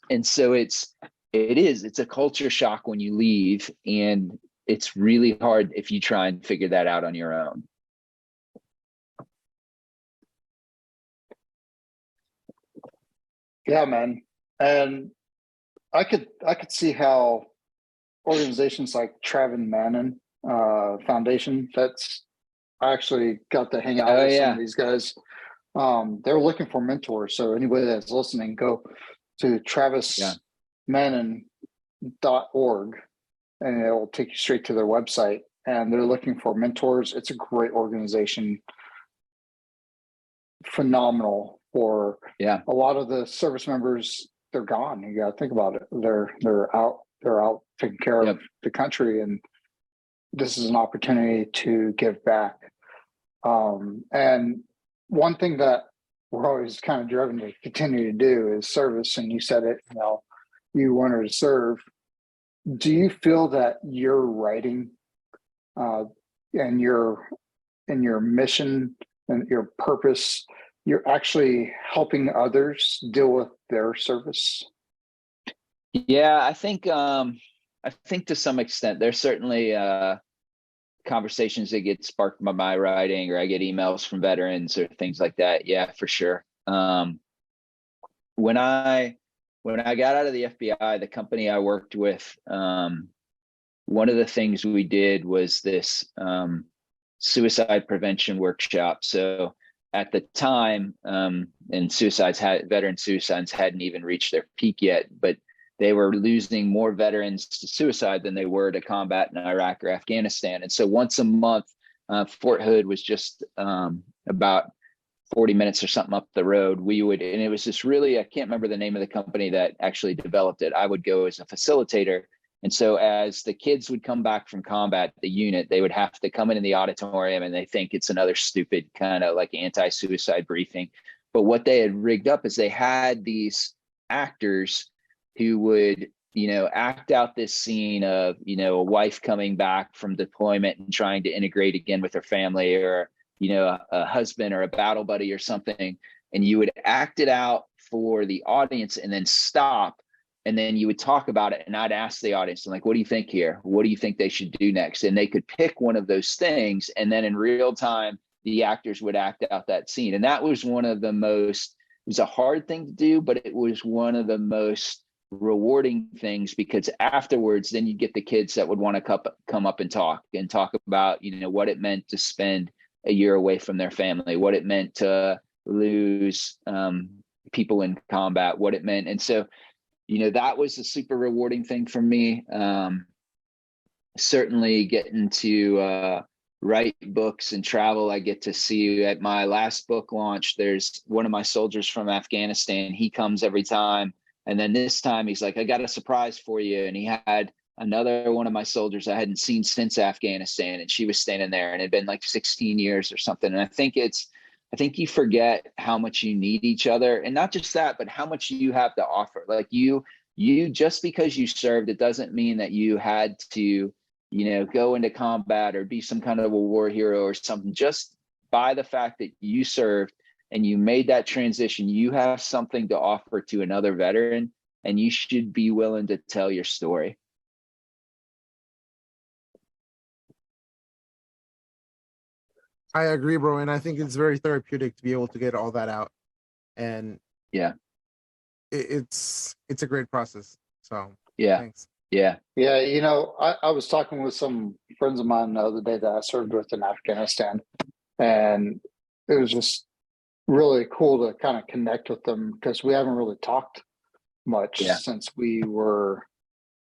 C: a culture shock when you leave, and it's really hard if you try and figure that out on your own.
D: Yeah, man. And I could see how organizations like Travis Mannon Foundation, I actually got to hang out with some of these guys. They're looking for mentors. So anybody that's listening, go to travismannon.org and it will take you straight to their website. And they're looking for mentors. It's a great organization. Phenomenal for a lot of the service members. They're gone. You got to think about it. They're out taking care of the country, and this is an opportunity to give back. And one thing that we're always kind of driven to continue to do is service. And you said it, you wanted to serve. Do you feel that your writing and your mission and your purpose, you're actually helping others deal with their service?
C: Yeah, I think to some extent there's certainly conversations that get sparked by my writing, or I get emails from veterans or things like that. Yeah, for sure. When I got out of the FBI, the company I worked with, one of the things we did was this suicide prevention workshop. So at the time, and veteran suicides hadn't even reached their peak yet, but they were losing more veterans to suicide than they were to combat in Iraq or Afghanistan. And so once a month, Fort Hood was just about 40 minutes or something up the road. And it was this really, I can't remember the name of the company that actually developed it. I would go as a facilitator. And so as the kids would come back from combat, the unit, they would have to come into the auditorium and they think it's another stupid kind of like anti-suicide briefing. But what they had rigged up is they had these actors who would, act out this scene of, a wife coming back from deployment and trying to integrate again with her family, or, a husband or a battle buddy or something. And you would act it out for the audience and then stop. And then you would talk about it. And I'd ask the audience, like, what do you think here? What do you think they should do next? And they could pick one of those things. And then in real time, the actors would act out that scene. And that was it was a hard thing to do, but it was one of the most rewarding things, because afterwards, then you get the kids that would want to come up and talk about, what it meant to spend a year away from their family, what it meant to lose people in combat, what it meant. And so, that was a super rewarding thing for me. Certainly getting to write books and travel. I get to see at my last book launch, there's one of my soldiers from Afghanistan. He comes every time. And then this time he's like, I got a surprise for you. And he had another one of my soldiers I hadn't seen since Afghanistan. And she was standing there, and it had been like 16 years or something. And I think you forget how much you need each other, and not just that, but how much you have to offer. Like you just because you served, it doesn't mean that you had to, go into combat or be some kind of a war hero or something. Just by the fact that you served and you made that transition, you have something to offer to another veteran, and you should be willing to tell your story.
B: I agree, bro. And I think it's very therapeutic to be able to get all that out. And it's a great process. So thanks.
D: Yeah. I was talking with some friends of mine the other day that I served with in Afghanistan, and it was just really cool to kind of connect with them, because we haven't really talked much since we were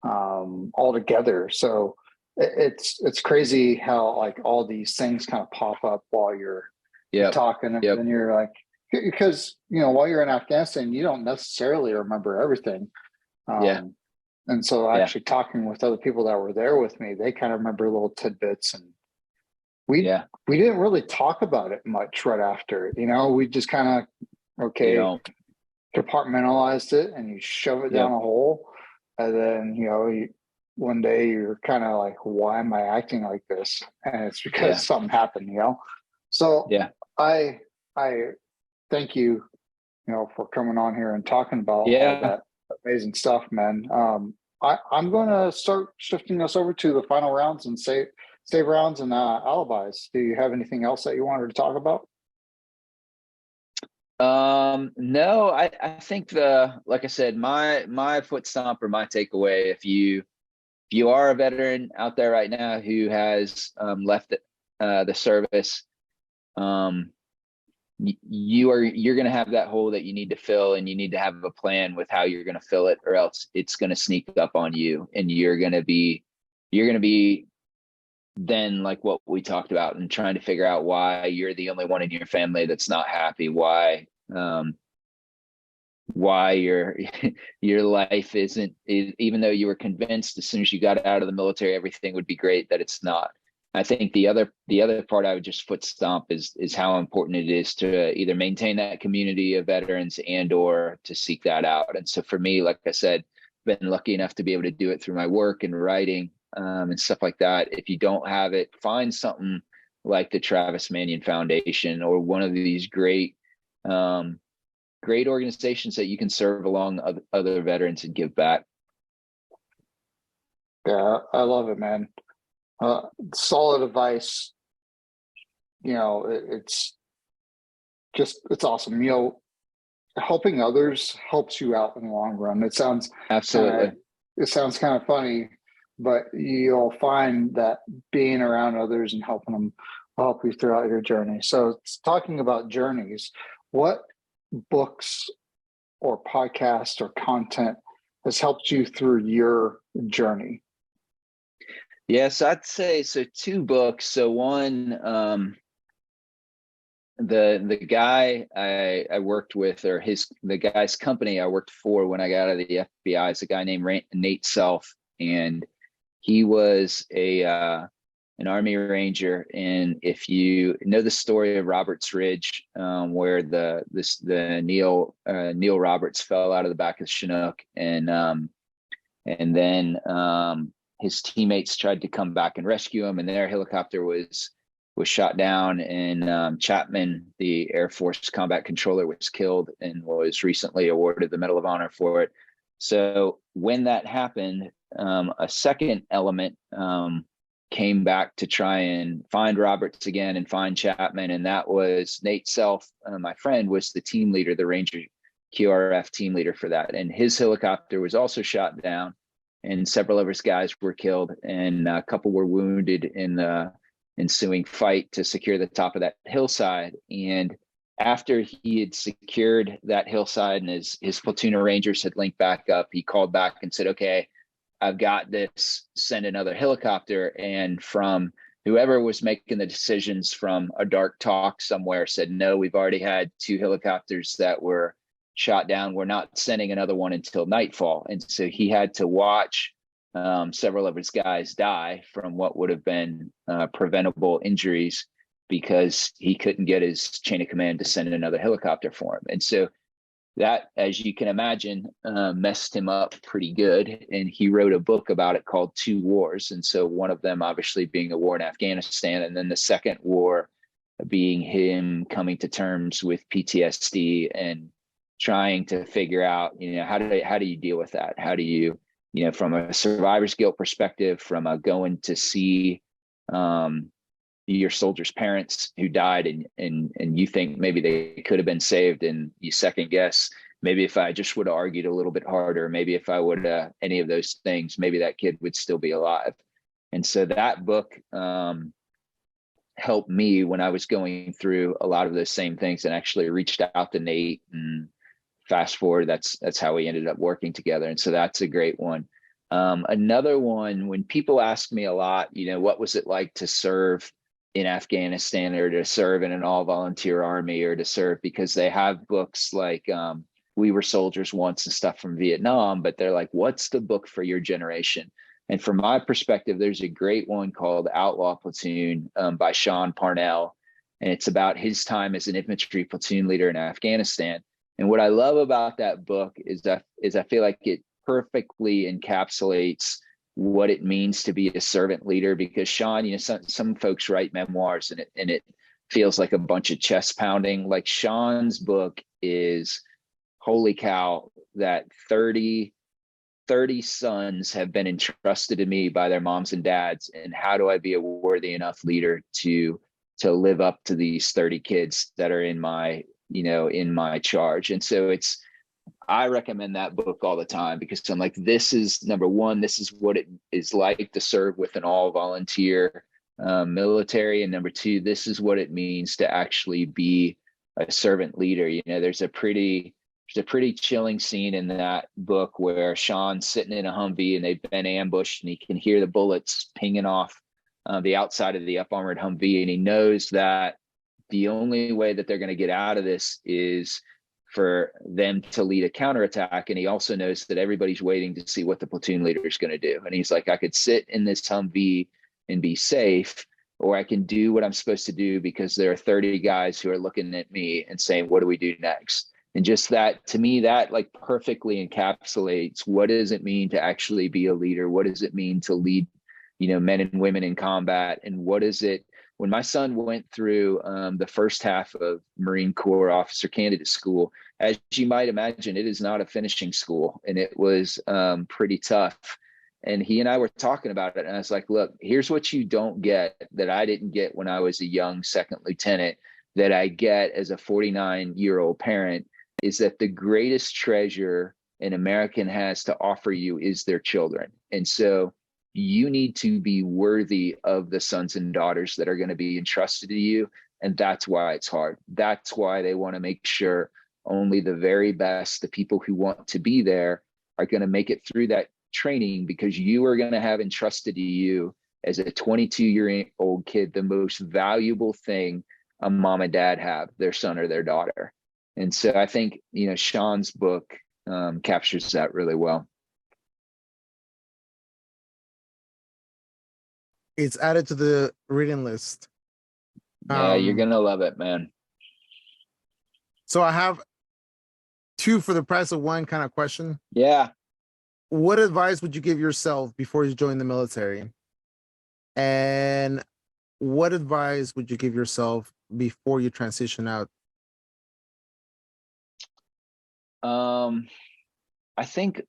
D: all together. So it's crazy how like all these things kind of pop up while you're talking, and then you're like, because while you're in Afghanistan, you don't necessarily remember everything. And so
C: Yeah.
D: actually talking with other people that were there with me, they kind of remember little tidbits, and we didn't really talk about it much right after, we just kind of, compartmentalized it, and you shove it down a hole. And then, one day you're kind of like, why am I acting like this? And it's because something happened, So I thank you, for coming on here and talking about all that amazing stuff, man. I'm going to start shifting us over to the final rounds and save rounds and alibis. Do you have anything else that you wanted to talk about?
C: No, I think like I said, my foot stomp or my takeaway, if you are a veteran out there right now who has left the service, you're going to have that hole that you need to fill, and you need to have a plan with how you're going to fill it, or else it's going to sneak up on you, and you're going to be then like what we talked about, and trying to figure out why you're the only one in your family that's not happy, why your life isn't, even though you were convinced as soon as you got out of the military everything would be great, that it's not. I think the other part I would just foot stomp is how important it is to either maintain that community of veterans and or to seek that out. And so for me, like I said, I've been lucky enough to be able to do it through my work and writing and stuff like that. If you don't have it, find something like the Travis Manion Foundation or one of these great organizations that you can serve along other veterans and give back.
D: Yeah, I love it, man. Solid advice. It's awesome. Helping others helps you out in the long run. It sounds
C: absolutely.
D: It sounds kind of funny, but you'll find that being around others and helping them will help you throughout your journey. So, talking about journeys, what books or podcasts or content has helped you through your journey?
C: Yes, I'd say so. 2 books. So one, the guy I worked with, or the guy's company I worked for when I got out of the FBI, is a guy named Nate Self, and he was an Army Ranger. And if you know the story of Roberts Ridge, where the Neil Roberts fell out of the back of the Chinook, and then his teammates tried to come back and rescue him, and their helicopter was shot down, and Chapman, the Air Force combat controller, was killed and was recently awarded the Medal of Honor for it. So when that happened, a second element came back to try and find Roberts again and find Chapman, and that was Nate Self, my friend, was the team leader, the Ranger QRF team leader for that, and his helicopter was also shot down, and several of his guys were killed, and a couple were wounded in the ensuing fight to secure the top of that hillside. And after he had secured that hillside and his platoon of Rangers had linked back up, he called back and said, okay, I've got this, send another helicopter. And from whoever was making the decisions from a dark talk somewhere said, no, we've already had 2 helicopters that were shot down. We're not sending another one until nightfall. And so he had to watch several of his guys die from what would have been preventable injuries because he couldn't get his chain of command to send another helicopter for him. And so that, as you can imagine, messed him up pretty good. And he wrote a book about it called 2 Wars. And so one of them obviously being a war in Afghanistan, and then the second war being him coming to terms with PTSD and trying to figure out, how do you deal with that? How do you, from a survivor's guilt perspective, from a going to see your soldiers' parents who died, and you think maybe they could have been saved, and you second guess, maybe if I just would have argued a little bit harder, maybe if I would any of those things, maybe that kid would still be alive. And so that book helped me when I was going through a lot of those same things, and actually reached out to Nate, and fast forward, that's how we ended up working together. And so that's a great one. Another one, when people ask me a lot, what was it like to serve in Afghanistan, or to serve in an all volunteer army, or to serve, because they have books like we were soldiers once and stuff from Vietnam, but they're like, what's the book for your generation? And from my perspective, there's a great one called Outlaw Platoon by Sean Parnell. And it's about his time as an infantry platoon leader in Afghanistan. And what I love about that book is I feel like it perfectly encapsulates what it means to be a servant leader, because Sean, some folks write memoirs and it feels like a bunch of chest pounding. Like Sean's book is, holy cow, that 30 sons have been entrusted to me by their moms and dads. And how do I be a worthy enough leader to live up to these 30 kids that are in my charge? And so I recommend that book all the time, because I'm like, this is number one, this is what it is like to serve with an all volunteer military. And number two, this is what it means to actually be a servant leader. There's a pretty chilling scene in that book where Sean's sitting in a Humvee and they've been ambushed, and he can hear the bullets pinging off the outside of the up armored Humvee. And he knows that the only way that they're going to get out of this is for them to lead a counterattack. And he also knows that everybody's waiting to see what the platoon leader is going to do. And he's like, I could sit in this Humvee and be safe, or I can do what I'm supposed to do, because there are 30 guys who are looking at me and saying, what do we do next? And just that, to me, that like perfectly encapsulates what does it mean to actually be a leader? What does it mean to lead, men and women in combat? And what is it, when my son went through the first half of Marine Corps officer candidate school, as you might imagine, it is not a finishing school, and it was pretty tough. And he and I were talking about it, and I was like, look, here's what you don't get that I didn't get when I was a young second lieutenant, that I get as a 49-year-old parent, is that the greatest treasure an American has to offer you is their children. And so you need to be worthy of the sons and daughters that are going to be entrusted to you. And that's why it's hard. That's why they want to make sure only the very best, the people who want to be there, are going to make it through that training, because you are going to have entrusted to you as a 22-year-old kid the most valuable thing a mom and dad have, their son or their daughter. And so I think, Sean's book captures that really well.
B: It's added to the reading list.
C: Yeah, you're going to love it, man.
B: So I have 2 for the price of 1 kind of question.
C: Yeah.
B: What advice would you give yourself before you join the military? And what advice would you give yourself before you transition out?
C: I think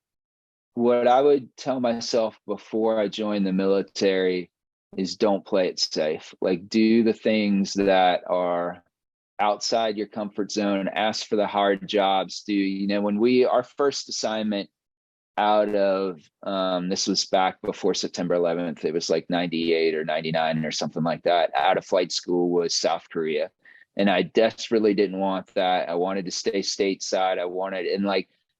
C: what I would tell myself before I joined the military is don't play it safe. Like, do the things that are outside your comfort zone, ask for the hard jobs. When our first assignment out of, this was back before September 11th, it was like 98 or 99 or something like that, out of flight school, was South Korea. And I desperately didn't want that. I wanted to stay stateside.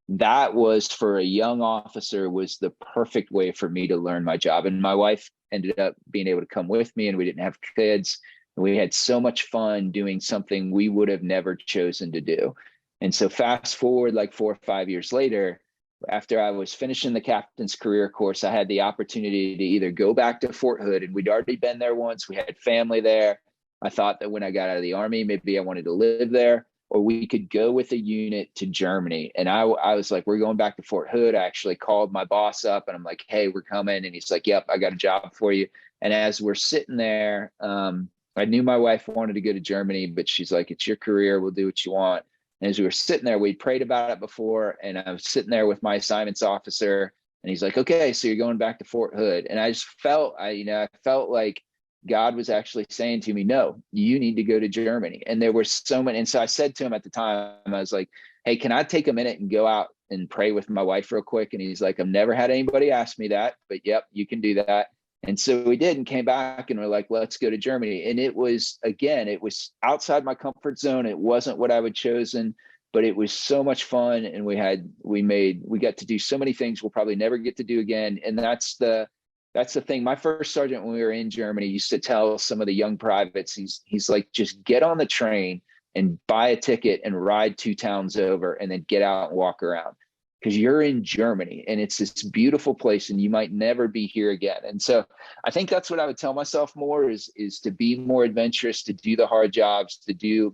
C: That was, for a young officer, was the perfect way for me to learn my job. And my wife ended up being able to come with me, and we didn't have kids. And we had so much fun doing something we would have never chosen to do. And so fast forward like 4 or 5 years later, after I was finishing the captain's career course, I had the opportunity to either go back to Fort Hood, and we'd already been there once. We had family there. I thought that when I got out of the Army, maybe I wanted to live there, or we could go with a unit to Germany. And I was like, we're going back to Fort Hood. I actually called my boss up, and I'm like, hey, we're coming. And he's like, yep, I got a job for you. And as we're sitting there, I knew my wife wanted to go to Germany, but she's like, it's your career. We'll do what you want. And as we were sitting there, we prayed about it before, and I was sitting there with my assignments officer, and he's like, okay, so you're going back to Fort Hood. And I just felt, I felt like God was actually saying to me, no, you need to go to Germany. And there were so many. And so I said to him at the time, I was like, hey, can I take a minute and go out and pray with my wife real quick? And he's like, I've never had anybody ask me that, but yep, you can do that. And so we did, and came back, and we're like, let's go to Germany. And it was, again, it was outside my comfort zone. It wasn't what I would chosen, but it was so much fun. And we got to do so many things we'll probably never get to do again. And that's the thing. My first sergeant, when we were in Germany, used to tell some of the young privates, he's like, just get on the train and buy a ticket and ride 2 towns over and then get out and walk around, because you're in Germany and it's this beautiful place and you might never be here again. And so I think that's what I would tell myself more is to be more adventurous, to do the hard jobs,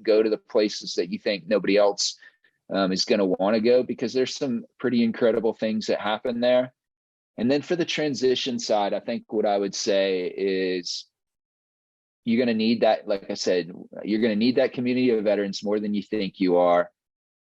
C: go to the places that you think nobody else is going to want to go, because there's some pretty incredible things that happen there. And then for the transition side, I think what I would say is you're going to need that, like I said, you're going to need that community of veterans more than you think you are.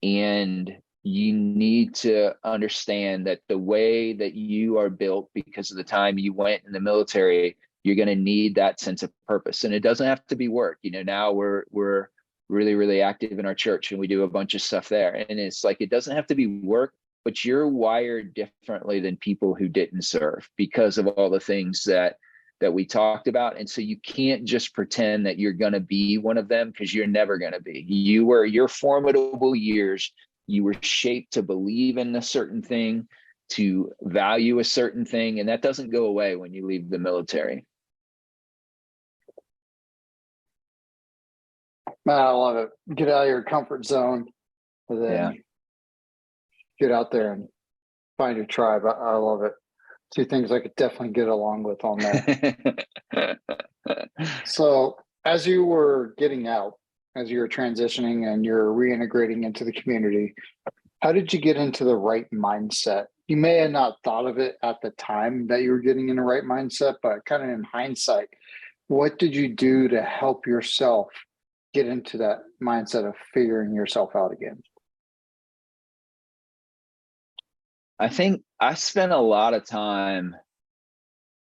C: And you need to understand that the way that you are built because of the time you went in the military, you're going to need that sense of purpose. And it doesn't have to be work. Now we're really, really active in our church and we do a bunch of stuff there. And it's like, it doesn't have to be work, but you're wired differently than people who didn't serve because of all the things that we talked about. And so you can't just pretend that you're going to be one of them, because you're never going to be. Your formidable years, you were shaped to believe in a certain thing, to value a certain thing, and that doesn't go away when you leave the military.
D: Man, I love it. Get out of your comfort zone and then get out there and find your tribe. I love it. 2 things I could definitely get along with on that. So as you were getting out, as you were transitioning and you're reintegrating into the community, how did you get into the right mindset? You may have not thought of it at the time that you were getting in the right mindset, but kind of in hindsight, what did you do to help yourself get into that mindset of figuring yourself out again?
C: I think I spent a lot of time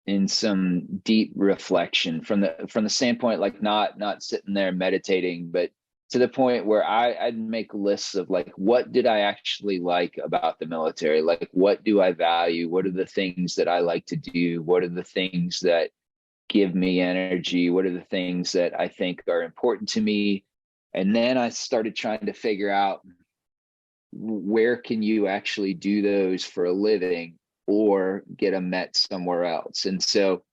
C: in some deep reflection from the standpoint, like not sitting there meditating, but to the point where I'd make lists of like, what did I actually like about the military? Like, what do I value? What are the things that I like to do? What are the things that give me energy? What are the things that I think are important to me? And then I started trying to figure out, where can you actually do those for a living or get them met somewhere else? And so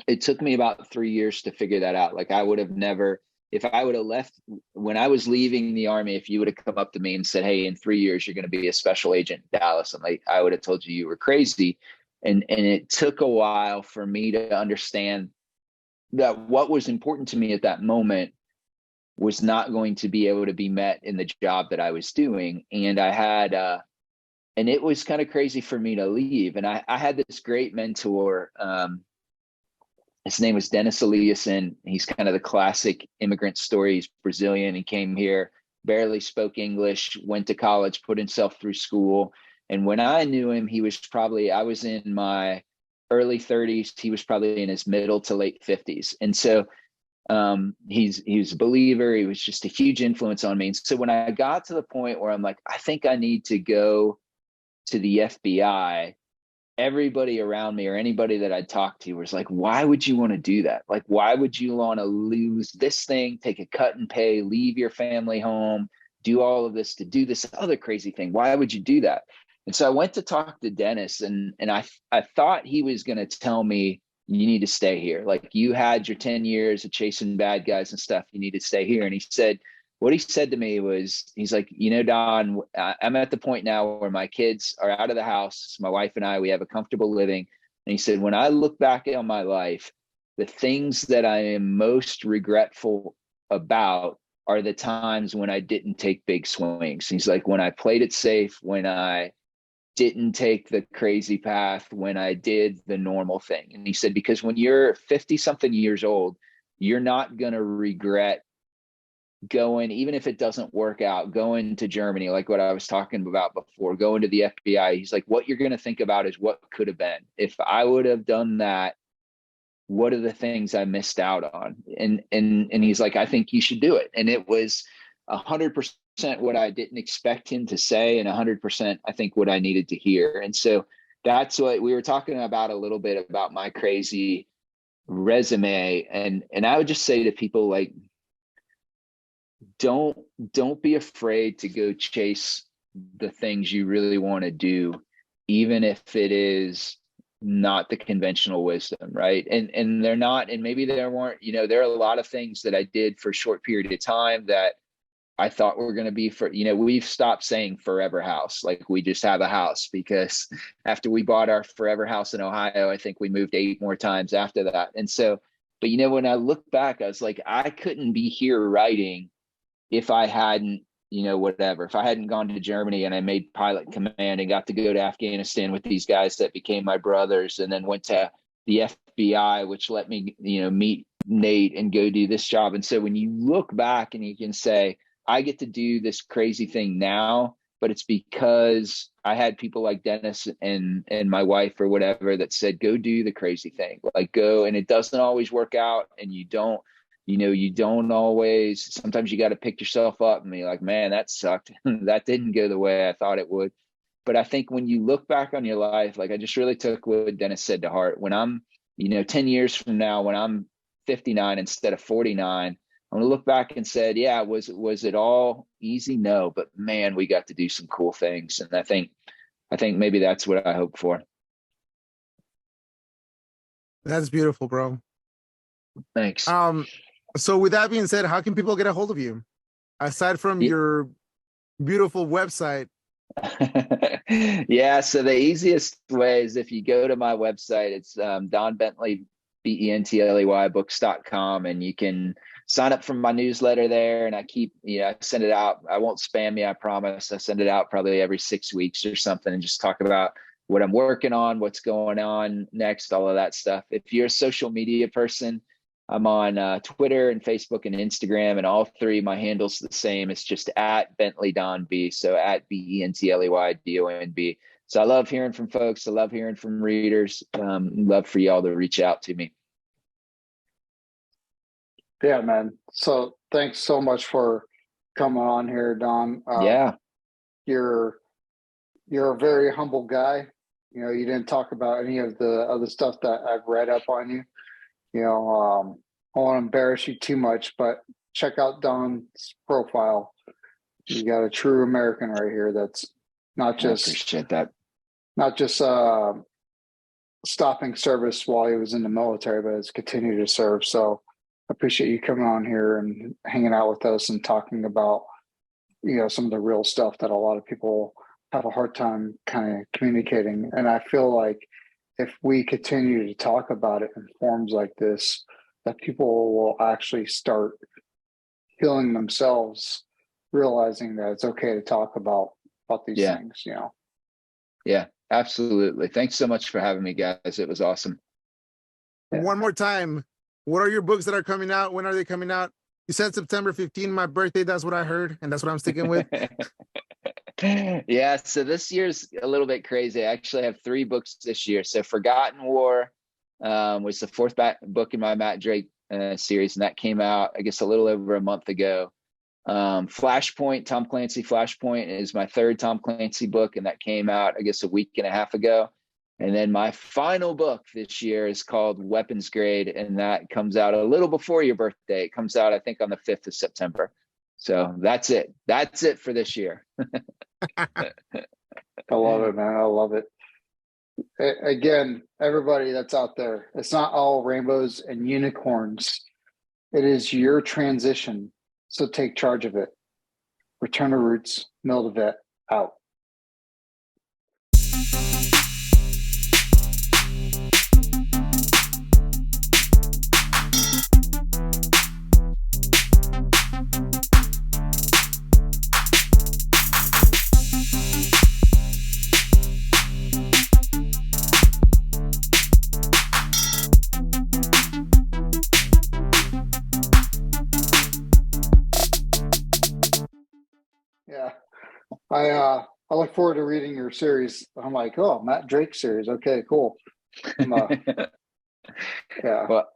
C: it took me about 3 years to figure that out. Like, I would have never, if I would have left when I was leaving the Army, if you would have come up to me and said, hey, in 3 years, you're going to be a special agent in Dallas, I would have told you were crazy. And it took a while for me to understand that what was important to me at that moment was not going to be able to be met in the job that I was doing. And I had, and it was kind of crazy for me to leave. And I had this great mentor. His name was Dennis Eliason. He's kind of the classic immigrant story. He's Brazilian. He came here, barely spoke English, went to college, put himself through school. And when I knew him, I was in my early 30s. He was probably in his middle to late 50s. And so he's a believer. He was just a huge influence on me. And so when I got to the point where I'm like, I think I need to go to the FBI, everybody around me or anybody that I'd talked to was like, why would you want to do that? Like, why would you want to lose this thing, take a cut and pay, leave your family home, do all of this to do this other crazy thing? Why would you do that? And so I went to talk to Dennis, and I thought he was going to tell me, you need to stay here. Like, you had your 10 years of chasing bad guys and stuff. You need to stay here. And what he said to me was, he's like, Don, I'm at the point now where my kids are out of the house. My wife and I, we have a comfortable living. And he said, when I look back on my life, the things that I am most regretful about are the times when I didn't take big swings. He's like, when I played it safe, when I didn't take the crazy path, when I did the normal thing. And he said, because when you're 50 something years old, you're not going to regret going, even if it doesn't work out, going to Germany, like what I was talking about before, going to the FBI. He's like, what you're going to think about is what could have been. If I would have done that, what are the things I missed out on? And he's like, I think you should do it. And it was 100% what I didn't expect him to say, and 100% I think what I needed to hear. And so that's what we were talking about a little bit about my crazy resume. And I would just say to people, like, don't be afraid to go chase the things you really want to do, even if it is not the conventional wisdom, right? And they're not, and maybe there weren't, there are a lot of things that I did for a short period of time that I thought we were going to be for, we've stopped saying forever house. Like we just have a house, because after we bought our forever house in Ohio, I think we moved 8 more times after that. And so, but when I look back, I was like, I couldn't be here writing if I hadn't, if I hadn't gone to Germany and I made pilot command and got to go to Afghanistan with these guys that became my brothers, and then went to the FBI, which let me, meet Nate and go do this job. And so when you look back and you can say, I get to do this crazy thing now, but it's because I had people like Dennis and my wife or whatever that said, go do the crazy thing, like go. And it doesn't always work out, and you don't always, sometimes you got to pick yourself up and be like, man, that sucked. That didn't go the way I thought it would. But I think when you look back on your life, like I just really took what Dennis said to heart. When I'm, 10 years from now, when I'm 59 instead of 49, I'm going to look back and said, yeah, was it all easy? No, but man, we got to do some cool things. And I think maybe that's what I hope for.
B: That's beautiful, bro.
C: Thanks.
B: So with that being said, how can people get a hold of you aside from your beautiful website?
C: Yeah, so the easiest way is if you go to my website. It's Don Bentley, Bentley books.com, and you can sign up for my newsletter there. And I keep, I send it out. I won't spam you, I promise. I send it out probably every 6 weeks or something, and just talk about what I'm working on, what's going on next, all of that stuff. If you're a social media person, I'm on Twitter and Facebook and Instagram, and all three, my handle's the same. It's just at Bentley Don B. So at BentleyDonB. So I love hearing from folks. I love hearing from readers. Love for y'all to reach out to me.
D: Yeah, man. So thanks so much for coming on here, Don.
C: Yeah.
D: You're a very humble guy. You didn't talk about any of the other stuff that I've read up on you. I won't embarrass you too much, but check out Don's profile. You got a true American right here. That's not just,
C: I appreciate that.
D: Not just stopping service while he was in the military, but has continued to serve. So I appreciate you coming on here and hanging out with us and talking about, some of the real stuff that a lot of people have a hard time kind of communicating. And I feel like if we continue to talk about it in forms like this, that people will actually start healing themselves, realizing that it's okay to talk about these things,
C: Yeah, absolutely. Thanks so much for having me, guys. It was awesome.
B: Yeah. One more time, what are your books that are coming out? When are they coming out? You said September 15, my birthday. That's what I heard, and that's what I'm sticking with.
C: Yeah, so this year's a little bit crazy. I actually have 3 books this year. So Forgotten War was the 4th book in my Matt Drake series, and that came out, I guess, a little over a month ago. Flashpoint, Tom Clancy Flashpoint is my 3rd Tom Clancy book, and that came out, I guess, a week and a half ago. And then my final book this year is called Weapons Grade, and that comes out a little before your birthday. It comes out, I think, on the 5th of September. So that's it. That's it for this year.
D: I love it, man. I love it. Again, everybody that's out there, it's not all rainbows and unicorns. It is your transition. So take charge of it. Return to Roots, Mill to Vet, out. Yeah, I look forward to reading your series. I'm like, oh, Matt Drake series. Okay, cool. Yeah.
C: Well,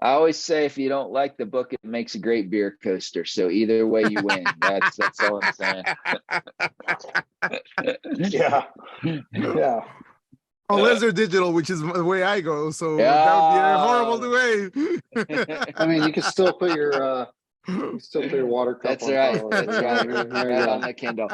C: I always say if you don't like the book, it makes a great beer coaster. So either way, you win. That's all I'm saying.
D: Yeah. Yeah.
B: Unless they're digital, which is the way I go. So
C: Yeah.
B: that would be a horrible way.
D: I mean, you can still put your water cup
C: That's
D: on
C: right.
D: top of it.
C: That's right.
D: There you
C: Right
D: go.
C: on the Kindle.